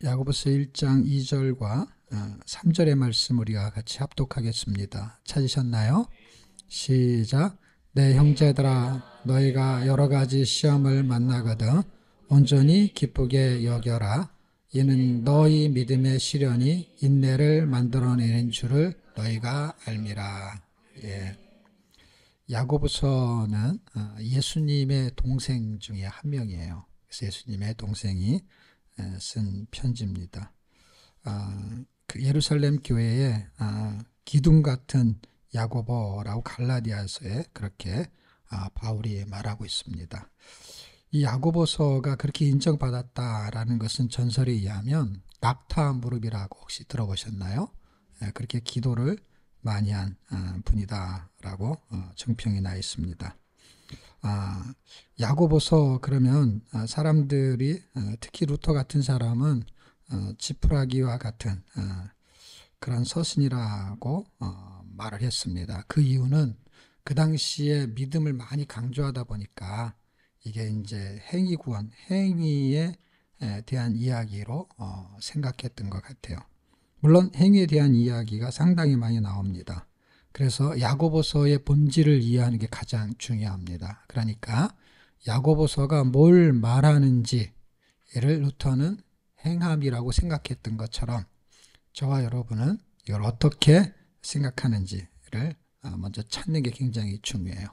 야고보서 1장 2절과 3절의 말씀 우리가 같이 합독하겠습니다. 찾으셨나요? 시작. 내 형제들아 너희가 여러 가지 시험을 만나거든 온전히 기쁘게 여겨라. 이는 너희 믿음의 시련이 인내를 만들어내는 줄을 너희가 알미라. 예. 야고보서는 예수님의 동생 중에 한 명이에요. 그래서 예수님의 동생이 쓴 편지입니다. 그 예루살렘 교회에 기둥 같은 야고보라고 갈라디아서에 그렇게 바울이 말하고 있습니다. 이 야고보서가 그렇게 인정받았다라는 것은 전설에 의하면 낙타 무릎이라고 혹시 들어보셨나요? 그렇게 기도를 많이 한 분이다라고 정평이 나 있습니다. 야고보서 그러면 사람들이 특히 루터 같은 사람은 지푸라기와 같은 그런 서신이라고 말을 했습니다. 그 이유는 그 당시에 믿음을 많이 강조하다 보니까 이게 이제 행위 구원, 행위에 대한 이야기로 생각했던 것 같아요. 물론 행위에 대한 이야기가 상당히 많이 나옵니다. 그래서 야고보서의 본질을 이해하는 게 가장 중요합니다. 그러니까 야고보서가 뭘 말하는지를 루터는 행함이라고 생각했던 것처럼 저와 여러분은 이걸 어떻게 생각하는지를 먼저 찾는 게 굉장히 중요해요.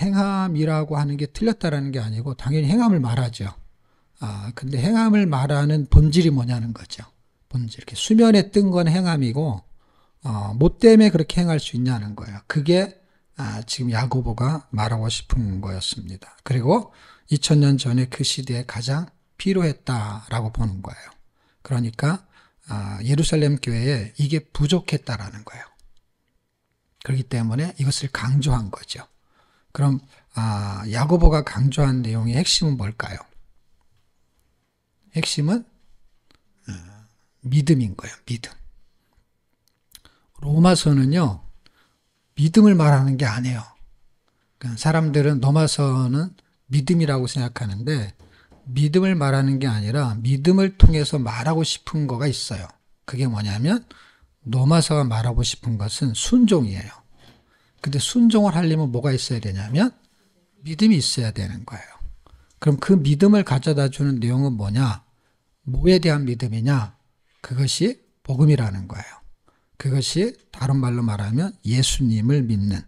행함이라고 하는 게 틀렸다라는 게 아니고 당연히 행함을 말하죠. 근데 행함을 말하는 본질이 뭐냐는 거죠. 본질. 이렇게 수면에 뜬 건 행함이고 뭐 때문에 그렇게 행할 수 있냐는 거예요. 그게 지금 야고보가 말하고 싶은 거였습니다. 그리고 2000년 전에 그 시대에 가장 필요했다라고 보는 거예요. 그러니까 예루살렘 교회에 이게 부족했다라는 거예요. 그렇기 때문에 이것을 강조한 거죠. 그럼 야고보가 강조한 내용의 핵심은 뭘까요? 핵심은 믿음인 거예요. 믿음. 로마서는요, 믿음을 말하는 게 아니에요. 사람들은 로마서는 믿음이라고 생각하는데 믿음을 말하는 게 아니라 믿음을 통해서 말하고 싶은 거가 있어요. 그게 뭐냐면 로마서가 말하고 싶은 것은 순종이에요. 근데 순종을 하려면 뭐가 있어야 되냐면 믿음이 있어야 되는 거예요. 그럼 그 믿음을 가져다 주는 내용은 뭐냐? 뭐에 대한 믿음이냐? 그것이 복음이라는 거예요. 그것이 다른 말로 말하면 예수님을 믿는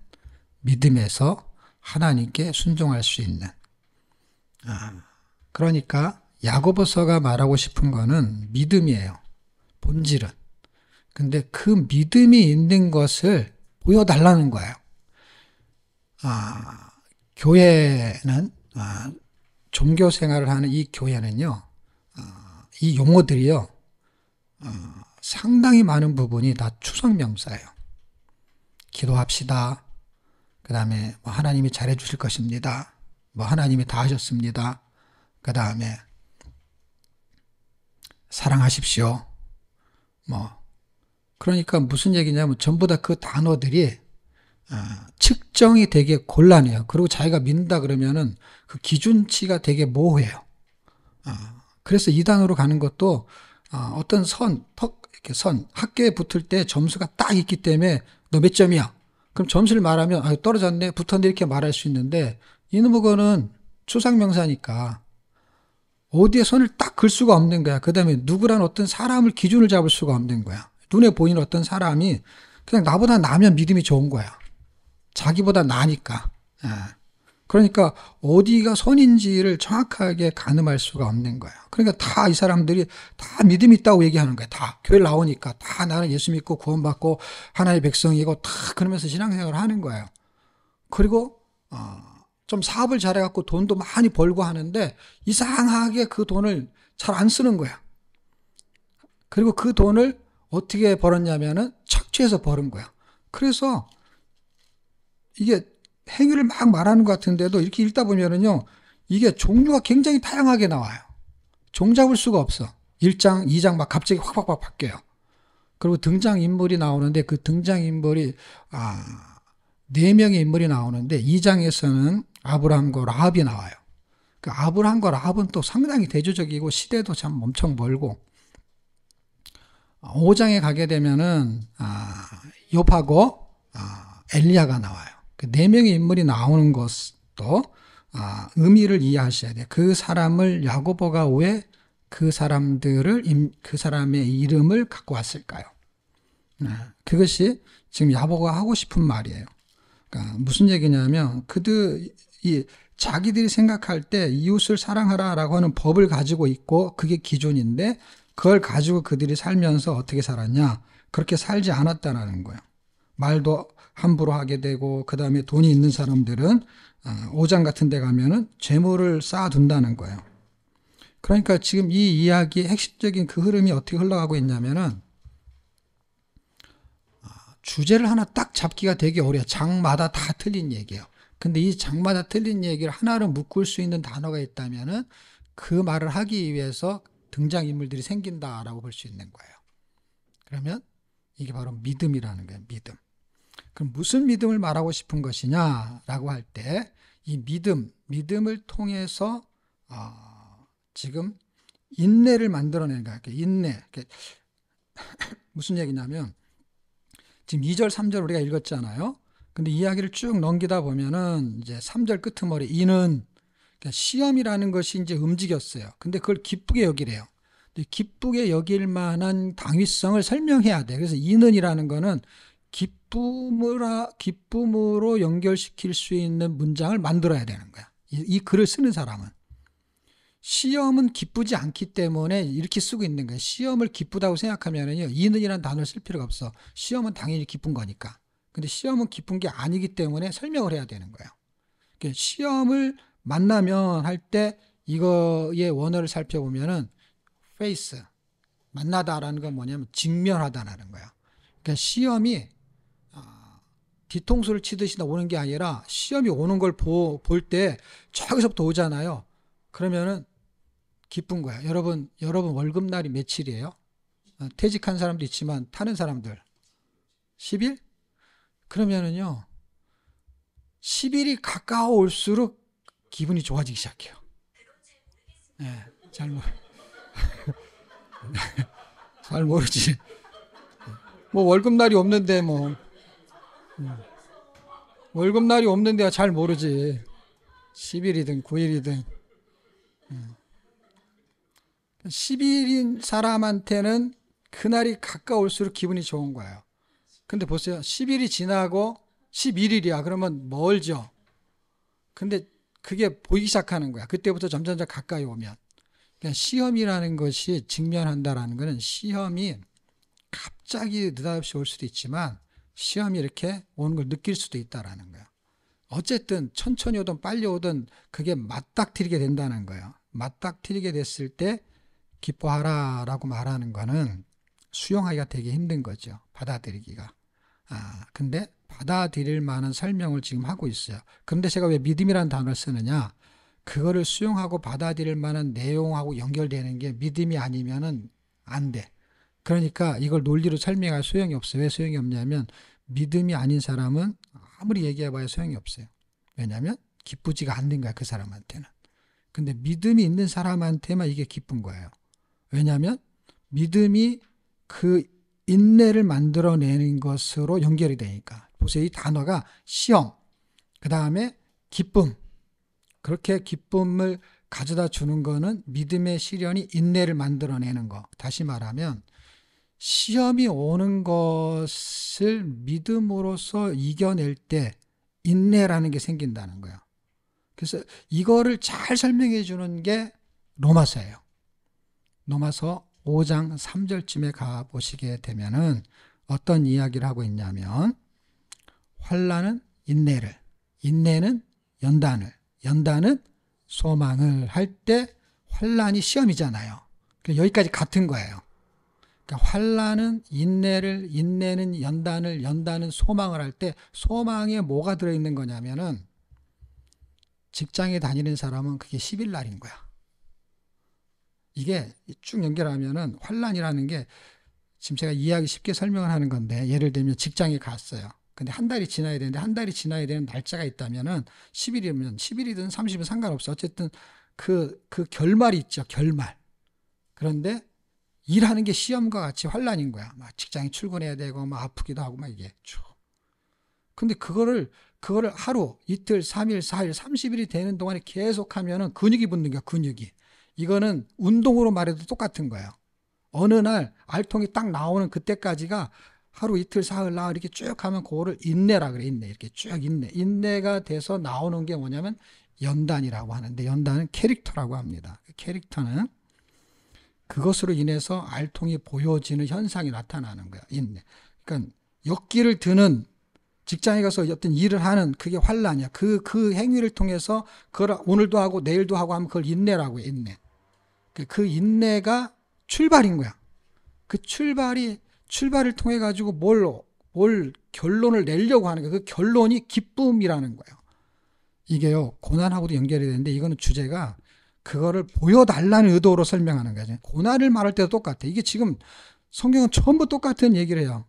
믿음에서 하나님께 순종할 수 있는. 그러니까 야고보서가 말하고 싶은 거는 믿음이에요. 본질은. 근데 그 믿음이 있는 것을 보여달라는 거예요. 교회는 종교 생활을 하는 이 교회는요. 이 용어들이요. 상당히 많은 부분이 다 추상명사예요. 기도합시다. 그 다음에 하나님이 잘해 주실 것입니다. 하나님이 다 하셨습니다. 그 다음에 사랑하십시오. 그러니까 무슨 얘기냐면 전부 다 그 단어들이 측정이 되게 곤란해요. 그리고 자기가 믿는다 그러면은 그 기준치가 되게 모호해요. 그래서 이 단어로 가는 것도 어떤 이렇게 학교에 붙을 때 점수가 딱 있기 때문에 너 몇 점이야? 그럼 점수를 말하면 떨어졌네, 붙었네 이렇게 말할 수 있는데 이놈의 거는 추상명사니까 어디에 선을 딱 긋을 수가 없는 거야. 그 다음에 누구란 어떤 사람을 기준을 잡을 수가 없는 거야. 눈에 보이는 어떤 사람이 그냥 나보다 나면 믿음이 좋은 거야. 자기보다 나니까. 그러니까 어디가 선인지를 정확하게 가늠할 수가 없는 거예요. 그러니까 다 이 사람들이 다 믿음이 있다고 얘기하는 거예요. 다 교회를 나오니까 다 나는 예수 믿고 구원받고 하나님의 백성이고 다 그러면서 신앙생활을 하는 거예요. 그리고 좀 사업을 잘해갖고 돈도 많이 벌고 하는데 이상하게 그 돈을 잘 안 쓰는 거야. 그리고 그 돈을 어떻게 벌었냐면은 착취해서 버는 거야. 그래서 이게 행위를 막 말하는 것 같은데도 이렇게 읽다 보면은요, 이게 종류가 굉장히 다양하게 나와요. 종 잡을 수가 없어. 1장, 2장 막 갑자기 확 바뀌어요. 그리고 등장인물이 나오는데 그 등장인물이, 4명의 인물이 나오는데 2장에서는 아브라함과 라합이 나와요. 그 압을 한 걸 압은 또 상당히 대조적이고 시대도 참 엄청 멀고 5장에 가게 되면은 욥하고 엘리야가 나와요. 그 네 명의 인물이 나오는 것도 의미를 이해하셔야 돼요. 그 사람을 야고보가 왜 그 사람의 이름을 갖고 왔을까요? 그것이 지금 야고보가 하고 싶은 말이에요. 그러니까 무슨 얘기냐면 자기들이 생각할 때 이웃을 사랑하라라고 하는 법을 가지고 있고 그게 기준인데 그걸 가지고 그들이 살면서 어떻게 살았냐? 그렇게 살지 않았다라는 거예요. 말도 함부로 하게 되고 그 다음에 돈이 있는 사람들은 5장 같은 데 가면은 재물을 쌓아둔다는 거예요. 그러니까 지금 이 이야기의 핵심적인 그 흐름이 어떻게 흘러가고 있냐면은 주제를 하나 딱 잡기가 되게 어려워요. 장마다 다 틀린 얘기예요. 근데 이 장마다 틀린 얘기를 하나로 묶을 수 있는 단어가 있다면은 그 말을 하기 위해서 등장인물들이 생긴다라고 볼 수 있는 거예요. 그러면 이게 바로 믿음이라는 거예요. 믿음. 그럼 무슨 믿음을 말하고 싶은 것이냐라고 할 때 이 믿음을 통해서 지금 인내를 만들어내는 거예요. 인내. 무슨 얘기냐면 지금 2절, 3절 우리가 읽었잖아요. 근데 이야기를 쭉 넘기다 보면은 이제 3절 끄트머리 이는 시험이라는 것이 이제 움직였어요. 근데 그걸 기쁘게 여기래요. 근데 기쁘게 여길 만한 당위성을 설명해야 돼. 그래서 이는이라는 거는 기쁨으로 연결시킬 수 있는 문장을 만들어야 되는 거야. 이 글을 쓰는 사람은. 시험은 기쁘지 않기 때문에 이렇게 쓰고 있는 거예요. 시험을 기쁘다고 생각하면은요, 이는이라는 단어를 쓸 필요가 없어. 시험은 당연히 기쁜 거니까. 근데 시험은 기쁜 게 아니기 때문에 설명을 해야 되는 거예요. 그러니까 시험을 만나면 할 때 이거의 원어를 살펴보면은 face, 만나다라는 건 뭐냐면 직면하다라는 거야. 그러니까 시험이 뒤통수를 치듯이 오는 게 아니라 시험이 오는 걸 볼 때 저기서부터 오잖아요. 그러면은 기쁜 거야. 여러분 월급날이 며칠이에요? 퇴직한 사람도 있지만 타는 사람들 10일? 그러면은요 10일이 가까워올수록 기분이 좋아지기 시작해요. 네, 잘 모르지. 뭐 월급날이 없는데 월급날이 없는데 잘 모르지. 10일이든 9일이든 10일인 사람한테는 그날이 가까울수록 기분이 좋은 거예요. 근데 보세요. 10일이 지나고 11일이야. 그러면 멀죠. 근데 그게 보이기 시작하는 거야. 그때부터 점점 가까이 오면. 그러니까 시험이라는 것이 직면한다라는 것은 시험이 갑자기 느닷없이 올 수도 있지만 시험이 이렇게 오는 걸 느낄 수도 있다라는 거야. 어쨌든 천천히 오든 빨리 오든 그게 맞닥뜨리게 된다는 거예요. 맞닥뜨리게 됐을 때 기뻐하라라고 말하는 거는 수용하기가 되게 힘든 거죠. 받아들이기가. 근데 받아들일 만한 설명을 지금 하고 있어요. 그런데 제가 왜 믿음이라는 단어를 쓰느냐? 그거를 수용하고 받아들일 만한 내용하고 연결되는 게 믿음이 아니면은 안 돼. 그러니까 이걸 논리로 설명할 소용이 없어요. 왜 소용이 없냐면 믿음이 아닌 사람은 아무리 얘기해봐야 소용이 없어요. 왜냐하면 기쁘지가 않는 거야. 그 사람한테는. 근데 믿음이 있는 사람한테만 이게 기쁜 거예요. 왜냐하면 믿음이 그 인내를 만들어내는 것으로 연결이 되니까. 보세요. 이 단어가 시험, 그 다음에 기쁨. 그렇게 기쁨을 가져다 주는 거는 믿음의 시련이 인내를 만들어내는 거. 다시 말하면 시험이 오는 것을 믿음으로써 이겨낼 때 인내라는 게 생긴다는 거예요. 그래서 이거를 잘 설명해 주는 게 로마서예요. 로마서 5장 3절쯤에 가보시게 되면은 어떤 이야기를 하고 있냐면 환난은 인내를, 인내는 연단을, 연단은 소망을 할 때 환난이 시험이잖아요. 여기까지 같은 거예요. 그러니까 환난은 인내를, 인내는 연단을, 연단은 소망을 할 때 소망에 뭐가 들어있는 거냐면은 직장에 다니는 사람은 그게 10일 날인 거야. 이게 쭉 연결하면은 환난이라는 게 지금 제가 이해하기 쉽게 설명을 하는 건데 예를 들면 직장에 갔어요. 근데 한 달이 지나야 되는데 한 달이 지나야 되는 날짜가 있다면은 10일이면 10일이든 30일이든 상관없어. 어쨌든 그 결말이 있죠. 결말. 그런데 일하는 게 시험과 같이 환란인 거야. 막 직장에 출근해야 되고, 막 아프기도 하고, 막 이게 쭉. 근데 그거를 하루, 이틀, 3일, 4일, 30일이 되는 동안에 계속 하면은 근육이 붙는 거야, 근육이. 이거는 운동으로 말해도 똑같은 거예요. 어느 날 알통이 딱 나오는 그때까지가 하루, 이틀, 사흘, 나흘 이렇게 쭉 하면 그거를 인내라 그래, 인내. 이렇게 쭉 인내. 인내가 돼서 나오는 게 뭐냐면 연단이라고 하는데, 연단은 캐릭터라고 합니다. 캐릭터는 그것으로 인해서 알통이 보여지는 현상이 나타나는 거야, 인내. 그러니까 역기를 드는 직장에 가서 어떤 일을 하는 그게 환란이야. 그 행위를 통해서 그걸 오늘도 하고 내일도 하고 하면 그걸 인내라고 해, 인내. 그 인내가 출발인 거야. 그 출발을 통해 가지고 뭘 결론을 내려고 하는 거야. 그 결론이 기쁨이라는 거예요. 이게요, 고난하고도 연결이 되는데 이거는 주제가 그거를 보여달라는 의도로 설명하는 거죠. 고난을 말할 때도 똑같아. 이게 지금 성경은 전부 똑같은 얘기를 해요.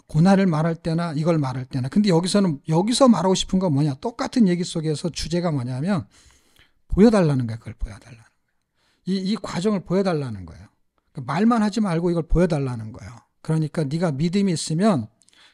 고난을 말할 때나 이걸 말할 때나. 근데 여기서 말하고 싶은 건 뭐냐? 똑같은 얘기 속에서 주제가 뭐냐면 보여달라는 거야. 그걸 보여달라는 거야. 이 과정을 보여달라는 거예요. 말만 하지 말고 이걸 보여달라는 거예요. 그러니까 네가 믿음이 있으면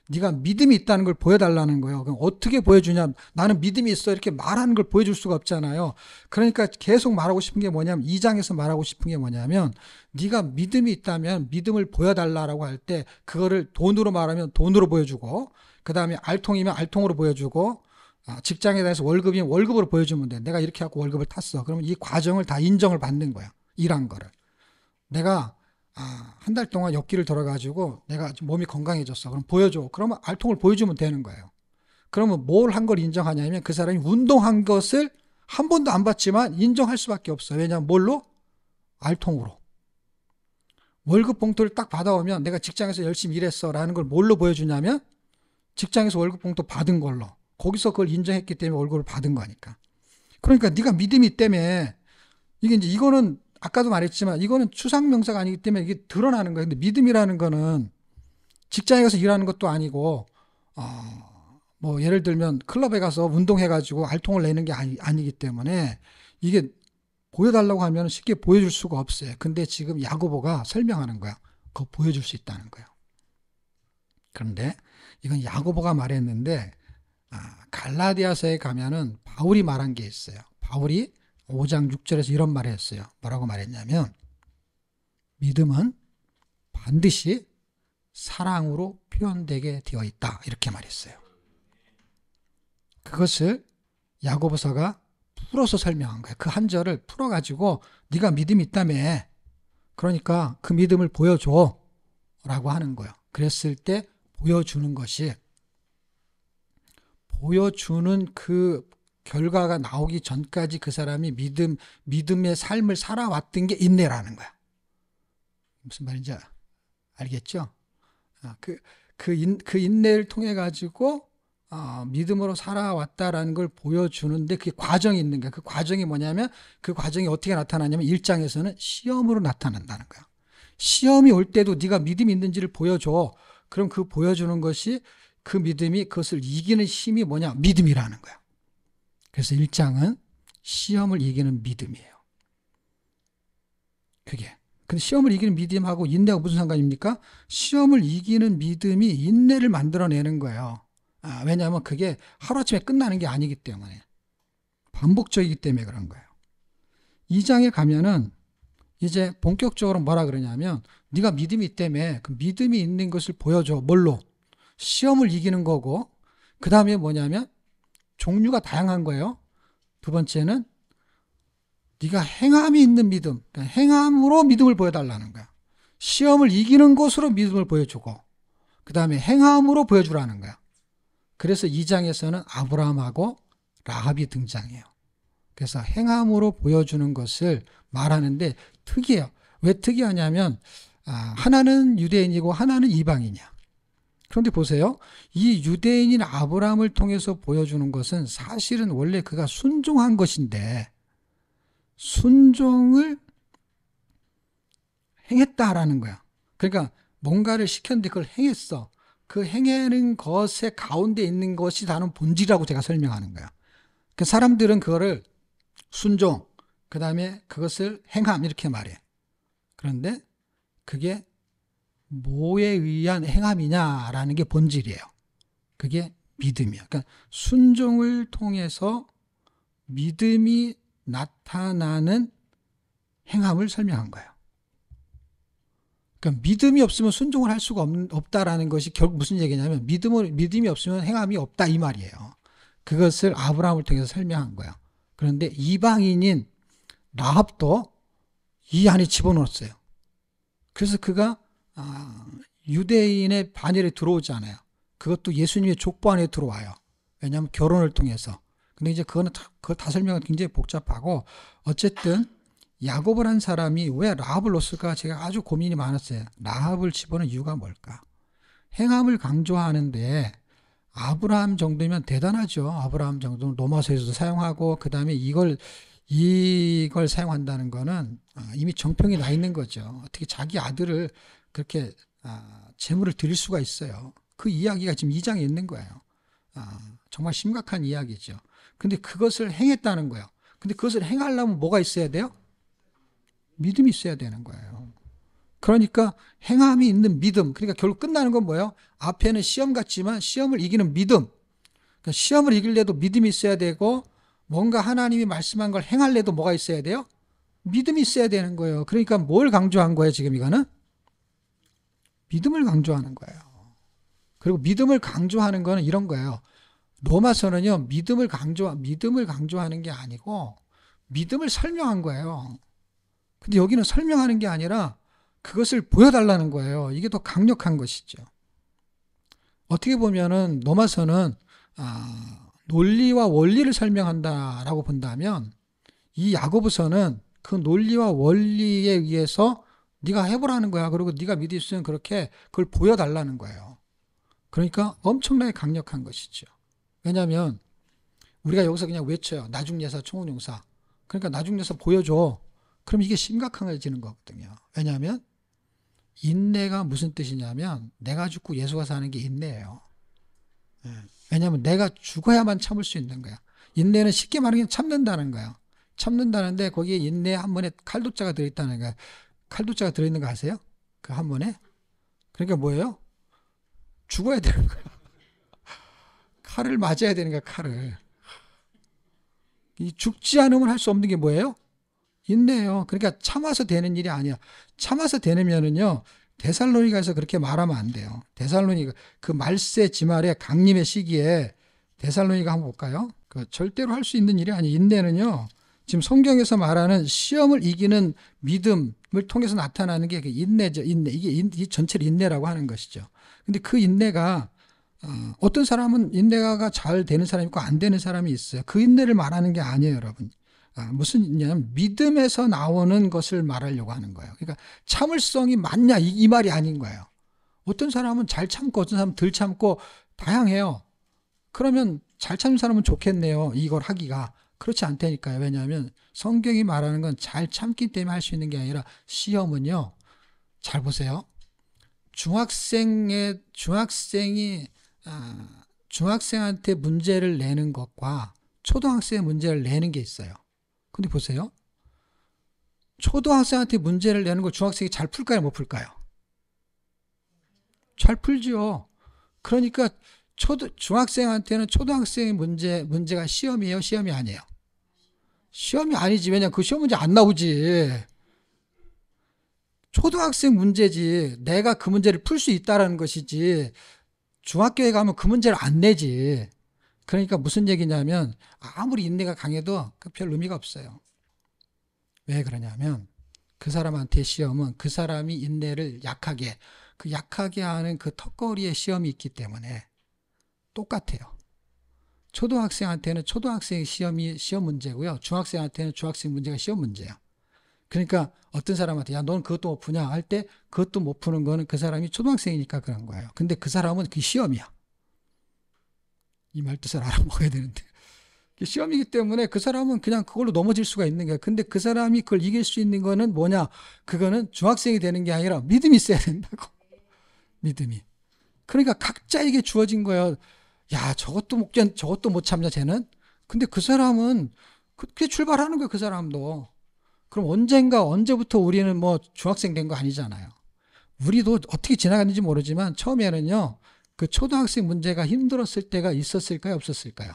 네가 믿음이 있다는 걸 보여달라는 거예요. 그럼 어떻게 보여주냐? 나는 믿음이 있어. 이렇게 말하는 걸 보여줄 수가 없잖아요. 그러니까 계속 말하고 싶은 게 뭐냐면 2장에서 말하고 싶은 게 뭐냐면 네가 믿음이 있다면 믿음을 보여달라고 할 때 그거를 돈으로 말하면 돈으로 보여주고 그 다음에 알통이면 알통으로 보여주고 직장에 대해서 월급이면 월급으로 보여주면 돼. 내가 이렇게 하고 월급을 탔어. 그러면 이 과정을 다 인정을 받는 거야. 일한 거를. 내가 한 달 동안 역기를 들어가지고 내가 몸이 건강해졌어. 그럼 보여줘. 그러면 알통을 보여주면 되는 거예요. 그러면 뭘 한 걸 인정하냐면 그 사람이 운동한 것을 한 번도 안 봤지만 인정할 수밖에 없어. 왜냐하면 뭘로? 알통으로. 월급 봉투를 딱 받아오면 내가 직장에서 열심히 일했어 라는 걸 뭘로 보여주냐면 직장에서 월급 봉투 받은 걸로. 거기서 그걸 인정했기 때문에 월급을 받은 거니까. 그러니까 네가 믿음이 때문에 이거는 아까도 말했지만 이거는 추상명사가 아니기 때문에 이게 드러나는 거예요. 근데 믿음이라는 거는 직장에 가서 일하는 것도 아니고 뭐 예를 들면 클럽에 가서 운동해가지고 알통을 내는 게 아니기 때문에 이게 보여달라고 하면 쉽게 보여줄 수가 없어요. 근데 지금 야고보가 설명하는 거야. 그거 보여줄 수 있다는 거예요. 그런데 이건 야고보가 말했는데 갈라디아서에 가면은 바울이 말한 게 있어요. 바울이 5장 6절에서 이런 말을 했어요. 뭐라고 말했냐면 믿음은 반드시 사랑으로 표현되게 되어 있다. 이렇게 말했어요. 그것을 야고보서가 풀어서 설명한 거예요. 그 한 절을 풀어가지고 네가 믿음이 있다며 그러니까 그 믿음을 보여줘 라고 하는 거예요. 그랬을 때 보여주는 것이 보여주는 그 결과가 나오기 전까지 그 사람이 믿음의 삶을 살아왔던 게 인내라는 거야. 무슨 말인지 알겠죠? 그 인내를 통해 가지고 믿음으로 살아왔다라는 걸 보여주는데 그게 과정이 있는 거야. 그 과정이 뭐냐면 그 과정이 어떻게 나타나냐면 1장에서는 시험으로 나타난다는 거야. 시험이 올 때도 네가 믿음이 있는지를 보여줘. 그럼 그 보여주는 것이 그 믿음이 그것을 이기는 힘이 뭐냐? 믿음이라는 거야. 그래서 1장은 시험을 이기는 믿음이에요. 그게. 근데 시험을 이기는 믿음하고 인내가 무슨 상관입니까? 시험을 이기는 믿음이 인내를 만들어내는 거예요. 왜냐하면 그게 하루아침에 끝나는 게 아니기 때문에. 반복적이기 때문에 그런 거예요. 2장에 가면은 이제 본격적으로 뭐라 그러냐면 네가 믿음이 있다며 그 믿음이 있는 것을 보여줘. 뭘로? 시험을 이기는 거고 그 다음에 뭐냐면 종류가 다양한 거예요. 두 번째는 네가 행함이 있는 믿음, 그러니까 행함으로 믿음을 보여달라는 거야. 시험을 이기는 것으로 믿음을 보여주고 그 다음에 행함으로 보여주라는 거야. 그래서 2장에서는 아브라함하고 라합이 등장해요. 그래서 행함으로 보여주는 것을 말하는데 특이해요. 왜 특이하냐면 하나는 유대인이고 하나는 이방인이야. 그런데 보세요. 이 유대인인 아브라함을 통해서 보여주는 것은 사실은 원래 그가 순종한 것인데 순종을 행했다라는 거야. 그러니까 뭔가를 시켰는데 그걸 행했어. 그 행하는 것의 가운데 있는 것이 다른 본질이라고 제가 설명하는 거야. 그 사람들은 그거를 순종, 그 다음에 그것을 행함 이렇게 말해. 그런데 그게 뭐에 의한 행함이냐라는 게 본질이에요. 그게 믿음이야. 그러니까 순종을 통해서 믿음이 나타나는 행함을 설명한 거예요. 그러니까 믿음이 없으면 순종을 할 수가 없다라는 것이 결국 무슨 얘기냐면 믿음이 없으면 행함이 없다 이 말이에요. 그것을 아브라함을 통해서 설명한 거예요. 그런데 이방인인 라합도 이 안에 집어넣었어요. 그래서 그가 유대인의 반열에 들어오지 않아요. 그것도 예수님의 족보 안에 들어와요. 왜냐하면 결혼을 통해서. 근데 이제 그거 다 설명은 굉장히 복잡하고 어쨌든 야곱을 한 사람이 왜 라합을 넣었을까 제가 아주 고민이 많았어요. 라합을 집어넣은 이유가 뭘까? 행함을 강조하는데 아브라함 정도면 대단하죠. 아브라함 정도는 로마서에서도 사용하고 그 다음에 이걸 사용한다는 거는 이미 정평이 나 있는 거죠. 어떻게 자기 아들을 그렇게 제물을 드릴 수가 있어요. 그 이야기가 지금 2장에 있는 거예요. 정말 심각한 이야기죠. 근데 그것을 행했다는 거예요. 근데 그것을 행하려면 뭐가 있어야 돼요? 믿음이 있어야 되는 거예요. 그러니까 행함이 있는 믿음. 그러니까 결국 끝나는 건 뭐예요? 앞에는 시험 같지만 시험을 이기는 믿음. 그러니까 시험을 이길래도 믿음이 있어야 되고 뭔가 하나님이 말씀한 걸 행할래도 뭐가 있어야 돼요? 믿음이 있어야 되는 거예요. 그러니까 뭘 강조한 거예요, 지금 이거는? 믿음을 강조하는 거예요. 그리고 믿음을 강조하는 거는 이런 거예요. 로마서는요, 믿음을 강조하는 게 아니고 믿음을 설명한 거예요. 근데 여기는 설명하는 게 아니라 그것을 보여달라는 거예요. 이게 더 강력한 것이죠. 어떻게 보면은 로마서는 논리와 원리를 설명한다라고 본다면 이 야고보서는 그 논리와 원리에 의해서 네가 해보라는 거야. 그리고 네가 믿을 수 있으면 그렇게 그걸 보여달라는 거예요. 그러니까 엄청나게 강력한 것이죠. 왜냐하면 우리가 여기서 그냥 외쳐요. 나중예사, 총훈용사. 그러니까 나중예사 보여줘. 그럼 이게 심각해지는 거거든요. 왜냐하면 인내가 무슨 뜻이냐면 내가 죽고 예수가 사는 게 인내예요. 왜냐하면 내가 죽어야만 참을 수 있는 거야. 인내는 쉽게 말하면 참는다는 거야. 참는다는데 거기에 인내 한 번에 칼도자가 들어있다는 거야. 칼도자가 들어있는 거 아세요? 그 한 번에? 그러니까 뭐예요? 죽어야 되는 거야. 칼을 맞아야 되는 거야, 칼을. 이 죽지 않으면 할 수 없는 게 뭐예요? 인내예요. 그러니까 참아서 되는 일이 아니야. 참아서 되면은요, 데살로니가에서 그렇게 말하면 안 돼요. 데살로니가, 그 말세 지말의 강림의 시기에 데살로니가 한번 볼까요? 그 절대로 할 수 있는 일이 아니에요. 인내는요, 지금 성경에서 말하는 시험을 이기는 믿음을 통해서 나타나는 게 인내죠. 인내. 이게 전체를 인내라고 하는 것이죠. 근데 그 인내가, 어떤 사람은 인내가 잘 되는 사람이 있고 안 되는 사람이 있어요. 그 인내를 말하는 게 아니에요, 여러분. 무슨 인내냐면 믿음에서 나오는 것을 말하려고 하는 거예요. 그러니까 참을성이 맞냐 이 말이 아닌 거예요. 어떤 사람은 잘 참고 어떤 사람은 덜 참고 다양해요. 그러면 잘 참는 사람은 좋겠네요. 이걸 하기가. 그렇지 않다니까요. 왜냐하면 성경이 말하는 건 잘 참기 때문에 할 수 있는 게 아니라 시험은요. 잘 보세요. 중학생한테 문제를 내는 것과 초등학생의 문제를 내는 게 있어요. 근데 보세요. 초등학생한테 문제를 내는 걸 중학생이 잘 풀까요? 못 풀까요? 잘 풀죠. 그러니까 중학생한테는 초등학생의 문제가 시험이에요? 시험이 아니에요? 시험이 아니지. 왜냐면 그 시험 문제 안 나오지. 초등학생 문제지. 내가 그 문제를 풀 수 있다라는 것이지. 중학교에 가면 그 문제를 안 내지. 그러니까 무슨 얘기냐면 아무리 인내가 강해도 별 의미가 없어요. 왜 그러냐면 그 사람한테 시험은 그 사람이 인내를 약하게 하는 그 턱걸이의 시험이 있기 때문에 똑같아요. 초등학생한테는 초등학생 시험 문제고요. 중학생한테는 중학생 문제가 시험 문제예요. 그러니까 어떤 사람한테 야, 넌 그것도 못 푸냐 할 때 그것도 못 푸는 거는 그 사람이 초등학생이니까 그런 거예요. 근데 그 사람은 그게 시험이야. 이 말 뜻을 알아먹어야 되는데. 시험이기 때문에 그 사람은 그냥 그걸로 넘어질 수가 있는 거야. 근데 그 사람이 그걸 이길 수 있는 거는 뭐냐? 그거는 중학생이 되는 게 아니라 믿음이 있어야 된다고. 믿음이. 그러니까 각자에게 주어진 거예요. 야, 저것도 못 참냐, 쟤는? 근데 그 사람은 그렇게 출발하는 거예요, 그 사람도. 그럼 언제부터 우리는 뭐 중학생 된 거 아니잖아요. 우리도 어떻게 지나갔는지 모르지만 처음에는요, 그 초등학생 문제가 힘들었을 때가 있었을까요? 없었을까요?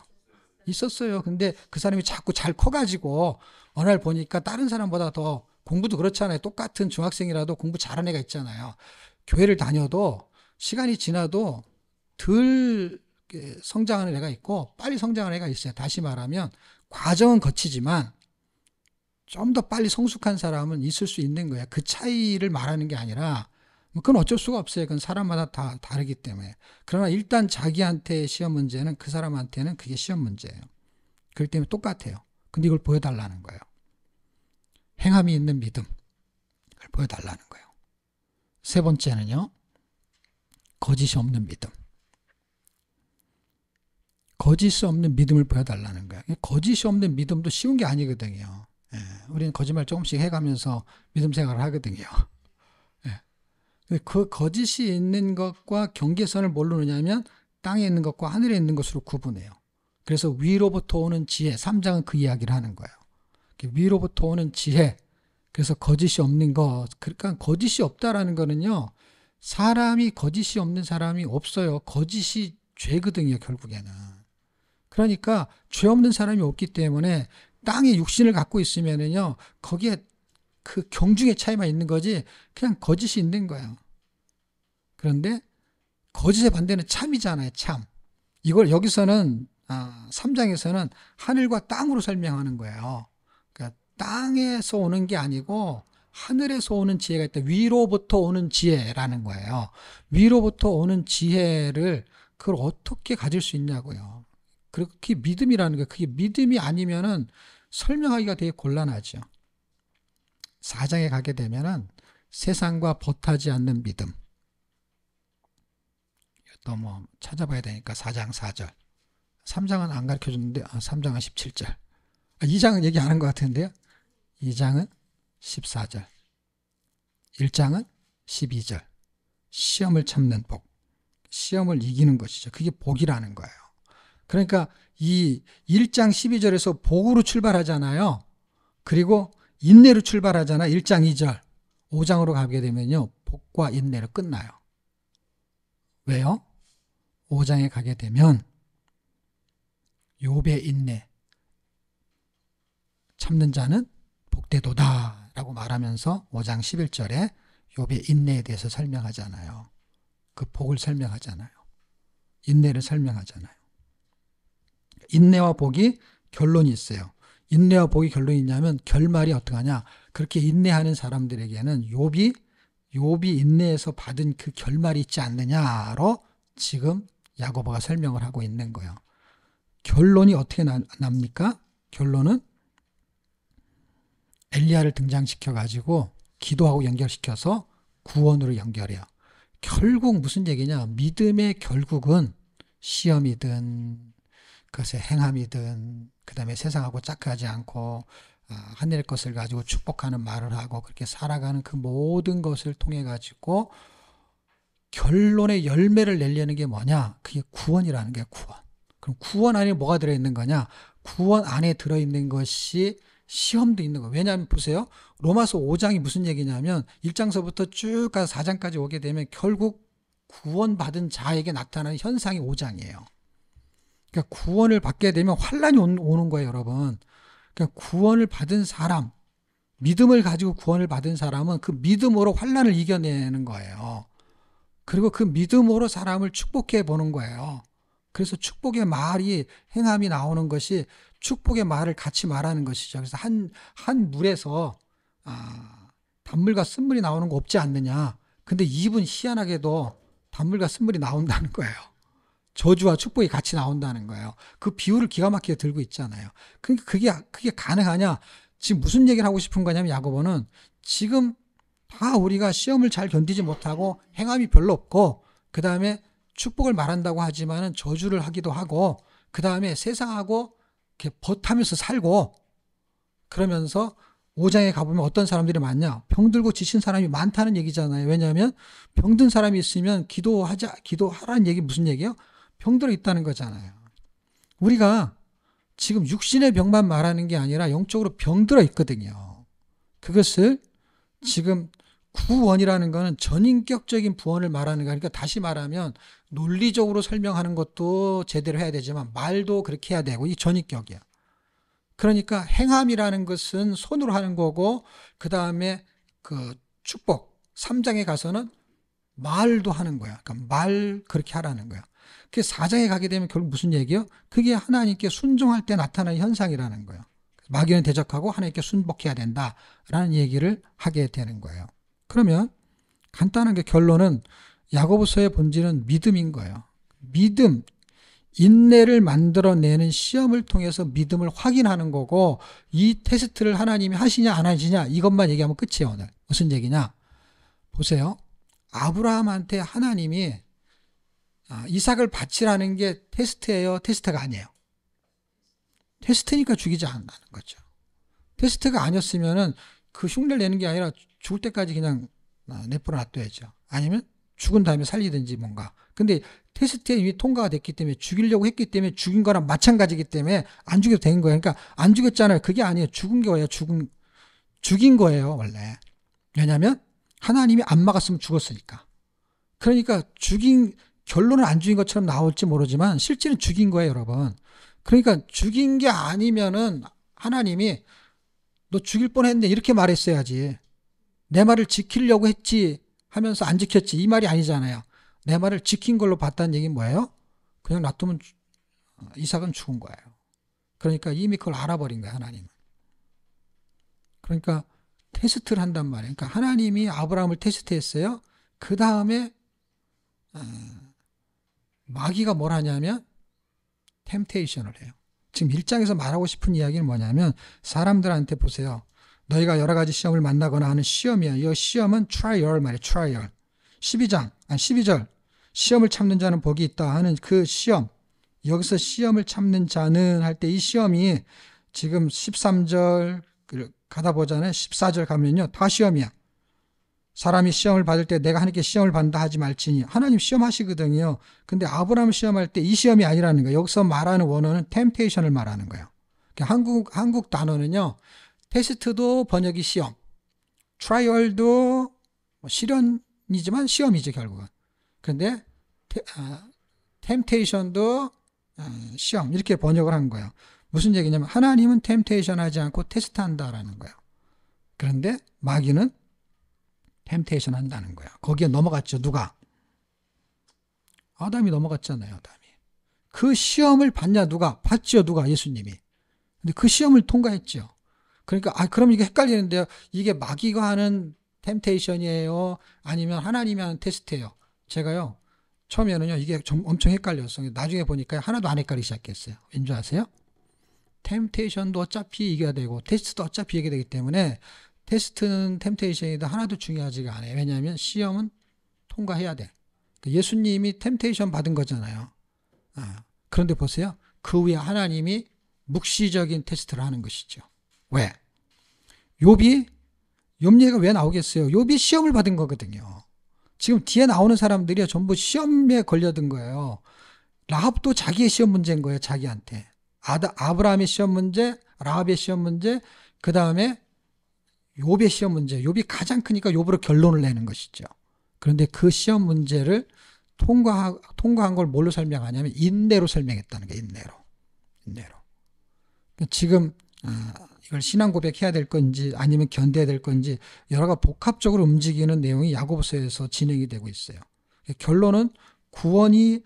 있었어요. 근데 그 사람이 자꾸 잘 커가지고 어느 날 보니까 다른 사람보다 더 공부도 그렇잖아요. 똑같은 중학생이라도 공부 잘하는 애가 있잖아요. 교회를 다녀도 시간이 지나도 덜 성장하는 애가 있고 빨리 성장하는 애가 있어요. 다시 말하면 과정은 거치지만 좀 더 빨리 성숙한 사람은 있을 수 있는 거예요. 그 차이를 말하는 게 아니라 뭐 그건 어쩔 수가 없어요. 그건 사람마다 다 다르기 때문에. 그러나 일단 자기한테 시험 문제는 그 사람한테는 그게 시험 문제예요. 그렇기 때문에 똑같아요. 근데 이걸 보여달라는 거예요. 행함이 있는 믿음. 그걸 보여달라는 거예요. 세 번째는요. 거짓이 없는 믿음. 거짓이 없는 믿음을 보여달라는 거예요. 거짓이 없는 믿음도 쉬운 게 아니거든요. 예, 우리는 거짓말 조금씩 해가면서 믿음 생활을 하거든요. 예. 그 거짓이 있는 것과 경계선을 뭘로 놓냐면 땅에 있는 것과 하늘에 있는 것으로 구분해요. 그래서 위로부터 오는 지혜, 3장은 그 이야기를 하는 거예요. 위로부터 오는 지혜, 그래서 거짓이 없는 것. 그러니까 거짓이 없다라는 거는요, 사람이 거짓이 없는 사람이 없어요. 거짓이 죄거든요, 결국에는. 그러니까 죄 없는 사람이 없기 때문에 땅에 육신을 갖고 있으면은요, 거기에 그 경중의 차이만 있는 거지, 그냥 거짓이 있는 거예요. 그런데 거짓의 반대는 참이잖아요, 참. 이걸 여기서는 3장에서는 하늘과 땅으로 설명하는 거예요. 그러니까 땅에서 오는 게 아니고 하늘에서 오는 지혜가 있다. 위로부터 오는 지혜라는 거예요. 위로부터 오는 지혜를 그걸 어떻게 가질 수 있냐고요. 그렇게 믿음이라는 게 그게 믿음이 아니면은 설명하기가 되게 곤란하죠. 4장에 가게 되면은 세상과 벗하지 않는 믿음. 또 뭐 찾아봐야 되니까 4장 4절. 3장은 안 가르쳐 줬는데 3장은 17절. 2장은 얘기 안 한 것 같은데요. 2장은 14절. 1장은 12절. 시험을 참는 복. 시험을 이기는 것이죠. 그게 복이라는 거예요. 그러니까 이 1장 12절에서 복으로 출발하잖아요. 그리고 인내로 출발하잖아요. 1장 2절. 5장으로 가게 되면요. 복과 인내로 끝나요. 왜요? 5장에 가게 되면 욥의 인내. 참는 자는 복되도다 라고 말하면서 5장 11절에 욥의 인내에 대해서 설명하잖아요. 그 복을 설명하잖아요. 인내를 설명하잖아요. 인내와 복이 결론이 있어요. 인내와 복이 결론이 있냐면 결말이 어떡하냐. 그렇게 인내하는 사람들에게는 욥이 인내에서 받은 그 결말이 있지 않느냐로 지금 야고보가 설명을 하고 있는 거예요. 결론이 어떻게 납니까? 결론은 엘리야를 등장시켜 가지고 기도하고 연결시켜서 구원으로 연결해요. 결국 무슨 얘기냐? 믿음의 결국은 시험이든 그것의 행함이든 그 다음에 세상하고 짝하지 않고 하늘의 것을 가지고 축복하는 말을 하고 그렇게 살아가는 그 모든 것을 통해 가지고 결론의 열매를 내려는 게 뭐냐? 그게 구원이라는 게 구원. 그럼 구원 안에 뭐가 들어있는 거냐? 구원 안에 들어있는 것이 시험도 있는 거예요. 왜냐하면 보세요. 로마서 5장이 무슨 얘기냐면 1장서부터 쭉 가서 4장까지 오게 되면 결국 구원받은 자에게 나타나는 현상이 5장이에요. 그러니까 구원을 받게 되면 환란이 오는 거예요, 여러분. 그러니까 구원을 받은 사람, 믿음을 가지고 구원을 받은 사람은 그 믿음으로 환란을 이겨내는 거예요. 그리고 그 믿음으로 사람을 축복해 보는 거예요. 그래서 축복의 말이 행함이 나오는 것이 축복의 말을 같이 말하는 것이죠. 그래서 한 물에서 단물과 쓴물이 나오는 거 없지 않느냐. 근데 입은 희한하게도 단물과 쓴물이 나온다는 거예요. 저주와 축복이 같이 나온다는 거예요. 그 비유를 기가 막히게 들고 있잖아요. 그러니까 그게 가능하냐? 지금 무슨 얘기를 하고 싶은 거냐면 야고보는 지금 다 우리가 시험을 잘 견디지 못하고 행함이 별로 없고 그 다음에 축복을 말한다고 하지만은 저주를 하기도 하고 그 다음에 세상하고 이렇게 벗하면서 살고 그러면서 5장에 가보면 어떤 사람들이 많냐? 병들고 지친 사람이 많다는 얘기잖아요. 왜냐하면 병든 사람이 있으면 기도하라는 얘기 무슨 얘기예요? 병들어 있다는 거잖아요. 우리가 지금 육신의 병만 말하는 게 아니라 영적으로 병들어 있거든요. 그것을 지금 구원이라는 거는 전인격적인 구원을 말하는 거니까, 그러니까 다시 말하면 논리적으로 설명하는 것도 제대로 해야 되지만 말도 그렇게 해야 되고, 이 전인격이야. 그러니까 행함이라는 것은 손으로 하는 거고, 그 다음에 그 축복 3장에 가서는 말도 하는 거야. 그러니까 말 그렇게 하라는 거야. 그 4장에 가게 되면 결국 무슨 얘기요? 그게 하나님께 순종할 때 나타나는 현상이라는 거예요. 마귀는 대적하고 하나님께 순복해야 된다라는 얘기를 하게 되는 거예요. 그러면 간단한 게 결론은 야고보서의 본질은 믿음인 거예요. 믿음, 인내를 만들어내는 시험을 통해서 믿음을 확인하는 거고, 이 테스트를 하나님이 하시냐 안 하시냐 이것만 얘기하면 끝이에요. 오늘 무슨 얘기냐 보세요. 아브라함한테 하나님이 이삭을 바치라는 게 테스트예요, 테스트가 아니에요? 테스트니까 죽이지 않는 거죠. 테스트가 아니었으면은 그 흉내를 내는 게 아니라 죽을 때까지 그냥 내버려 놔둬야죠. 아니면 죽은 다음에 살리든지 뭔가. 근데 테스트에 이미 통과가 됐기 때문에, 죽이려고 했기 때문에 죽인 거랑 마찬가지이기 때문에 안 죽여도 되는 거예요. 그러니까 안 죽였잖아요. 그게 아니에요. 죽은 거예요. 죽인 거예요, 원래. 왜냐하면 하나님이 안 막았으면 죽었으니까. 그러니까 결론은 안 죽인 것처럼 나올지 모르지만 실제는 죽인 거예요, 여러분. 그러니까 죽인 게 아니면은 하나님이 너 죽일 뻔했네 이렇게 말했어야지. 내 말을 지키려고 했지 하면서 안 지켰지, 이 말이 아니잖아요. 내 말을 지킨 걸로 봤다는 얘기는 뭐예요? 그냥 놔두면 이삭은 죽은 거예요. 그러니까 이미 그걸 알아버린 거예요, 하나님은. 그러니까 테스트를 한단 말이에요. 그러니까 하나님이 아브라함을 테스트했어요. 그 다음에 마귀가 뭘 하냐면 템테이션을 해요. 지금 1장에서 말하고 싶은 이야기는 뭐냐면, 사람들한테 보세요. 너희가 여러 가지 시험을 만나거나 하는 시험이야. 이 시험은 트라이얼 말이에요. 트라이얼. 12절. 시험을 참는 자는 복이 있다 하는 그 시험. 여기서 시험을 참는 자는 할 때 이 시험이 지금 13절 가다 보잖아요. 14절 가면요. 다 시험이야. 사람이 시험을 받을 때 내가 하나님께 시험을 받는다 하지 말지니. 하나님 시험하시거든요. 근데 아브라함 시험할 때 이 시험이 아니라는 거예요. 여기서 말하는 원어는 템테이션을 말하는 거예요. 한국 단어는요. 테스트도 번역이 시험, 트라이얼도 시련이지만 시험이죠, 결국은. 그런데 템테이션도 시험, 이렇게 번역을 한 거예요. 무슨 얘기냐면 하나님은 템테이션 하지 않고 테스트 한다라는 거예요. 그런데 마귀는 템테이션 한다는 거야. 거기에 넘어갔죠. 누가? 아담이 넘어갔잖아요. 아담이. 그 시험을 받냐 누가? 받죠. 누가? 예수님이. 근데 그 시험을 통과했죠. 그러니까 그럼 이게 헷갈리는데요. 이게 마귀가 하는 템테이션이에요? 아니면 하나님이 하는 테스트예요? 제가요. 처음에는요. 이게 엄청 헷갈렸어요. 나중에 보니까 하나도 안 헷갈리기 시작했어요. 왠지 아세요? 템테이션도 어차피 이겨야 되고 테스트도 어차피 이겨야 되기 때문에 테스트는 템테이션이다 하나도 중요하지가 않아요. 왜냐하면 시험은 통과해야 돼. 예수님이 템테이션 받은 거잖아요. 그런데 보세요. 그 위에 하나님이 묵시적인 테스트를 하는 것이죠. 왜? 욥 얘기가 왜 나오겠어요? 욥이 시험을 받은 거거든요. 지금 뒤에 나오는 사람들이 전부 시험에 걸려든 거예요. 라합도 자기의 시험 문제인 거예요. 자기한테. 아브라함의 시험 문제, 라합의 시험 문제, 그 다음에 욥의 시험 문제. 욥이 가장 크니까 욥으로 결론을 내는 것이죠. 그런데 그 시험 문제를 통과한 걸 뭘로 설명하냐면 인내로 설명했다는 거예요. 인내로. 지금 이걸 신앙 고백해야 될 건지 아니면 견뎌야 될 건지 여러 가지 복합적으로 움직이는 내용이 야고보서에서 진행이 되고 있어요. 결론은 구원이